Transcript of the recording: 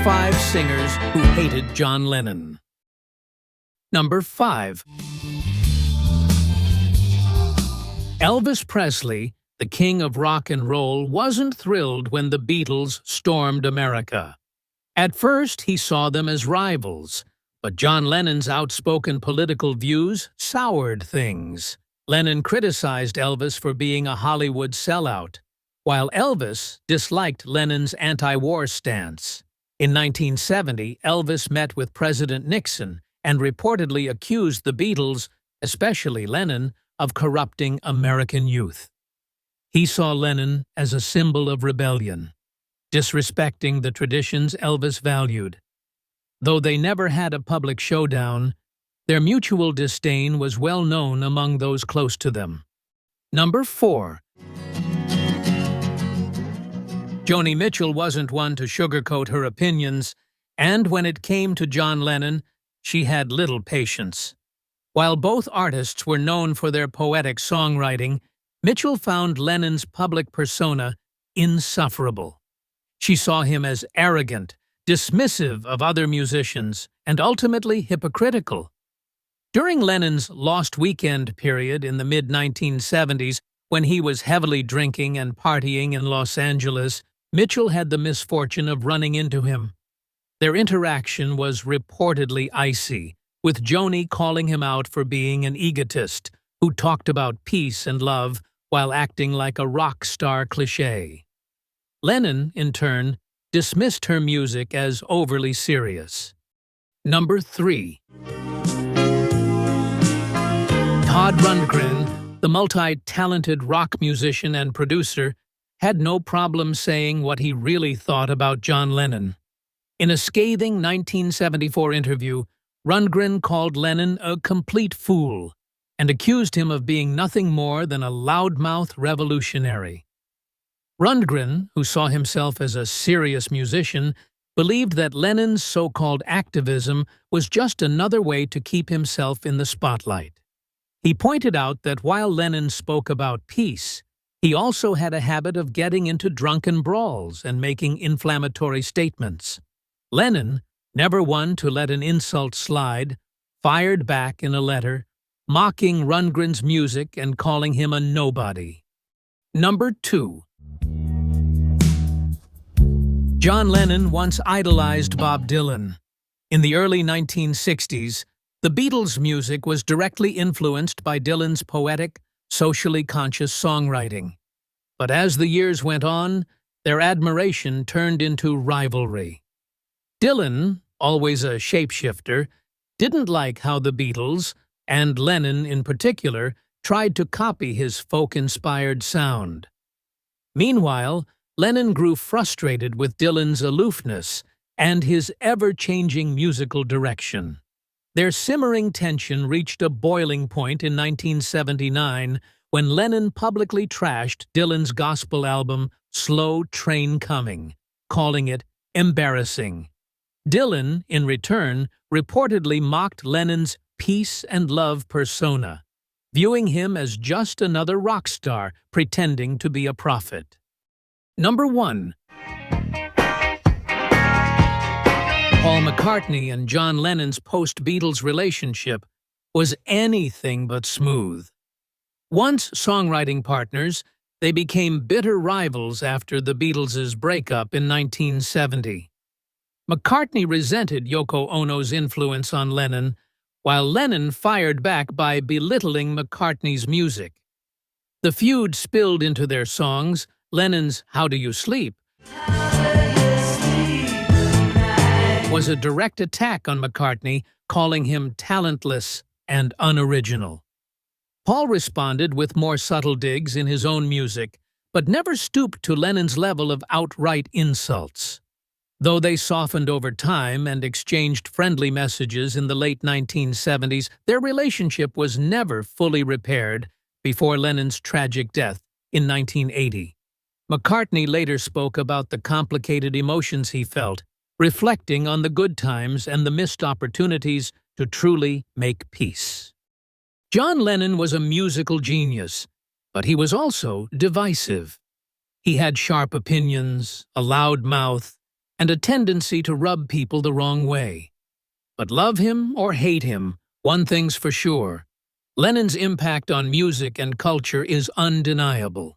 5 singers who hated John Lennon. Number 5. Elvis Presley, the king of rock and roll, wasn't thrilled when the Beatles stormed America. At first, he saw them as rivals, but John Lennon's outspoken political views soured things. Lennon criticized Elvis for being a Hollywood sellout, while Elvis disliked Lennon's anti-war stance. In 1970, Elvis met with President Nixon and reportedly accused the Beatles, especially Lennon, of corrupting American youth. He saw Lennon as a symbol of rebellion, disrespecting the traditions Elvis valued. Though they never had a public showdown, their mutual disdain was well known among those close to them. Number 4. Joni Mitchell wasn't one to sugarcoat her opinions, and when it came to John Lennon, she had little patience. While both artists were known for their poetic songwriting, Mitchell found Lennon's public persona insufferable. She saw him as arrogant, dismissive of other musicians, and ultimately hypocritical. During Lennon's Lost Weekend period in the mid-1970s, when he was heavily drinking and partying in Los Angeles, Mitchell had the misfortune of running into him. Their interaction was reportedly icy, with Joni calling him out for being an egotist who talked about peace and love while acting like a rock star cliché. Lennon, in turn, dismissed her music as overly serious. Number 3. Todd Rundgren, the multi-talented rock musician and producer, had no problem saying what he really thought about John Lennon. In a scathing 1974 interview, Rundgren called Lennon a complete fool and accused him of being nothing more than a loudmouth revolutionary. Rundgren, who saw himself as a serious musician, believed that Lennon's so-called activism was just another way to keep himself in the spotlight. He pointed out that while Lennon spoke about peace, he also had a habit of getting into drunken brawls and making inflammatory statements. Lennon, never one to let an insult slide, fired back in a letter, mocking Rundgren's music and calling him a nobody. Number 2. John Lennon once idolized Bob Dylan. In the early 1960s, the Beatles' music was directly influenced by Dylan's poetic, socially conscious songwriting. But as the years went on, their admiration turned into rivalry. Dylan, always a shapeshifter, didn't like how the Beatles, and Lennon in particular, tried to copy his folk-inspired sound. Meanwhile, Lennon grew frustrated with Dylan's aloofness and his ever-changing musical direction. Their simmering tension reached a boiling point in 1979 when Lennon publicly trashed Dylan's gospel album Slow Train Coming, calling it embarrassing. Dylan, in return, reportedly mocked Lennon's peace and love persona, viewing him as just another rock star pretending to be a prophet. Number 1. Paul McCartney and John Lennon's post-Beatles relationship was anything but smooth. Once songwriting partners, they became bitter rivals after the Beatles' breakup in 1970. McCartney resented Yoko Ono's influence on Lennon, while Lennon fired back by belittling McCartney's music. The feud spilled into their songs. Lennon's How Do You Sleep was a direct attack on McCartney, calling him talentless and unoriginal. Paul responded with more subtle digs in his own music, but never stooped to Lennon's level of outright insults. Though they softened over time and exchanged friendly messages in the late 1970s, their relationship was never fully repaired before Lennon's tragic death in 1980. McCartney later spoke about the complicated emotions he felt, reflecting on the good times and the missed opportunities to truly make peace. John Lennon was a musical genius, but he was also divisive. He had sharp opinions, a loud mouth, and a tendency to rub people the wrong way. But love him or hate him, one thing's for sure. Lennon's impact on music and culture is undeniable.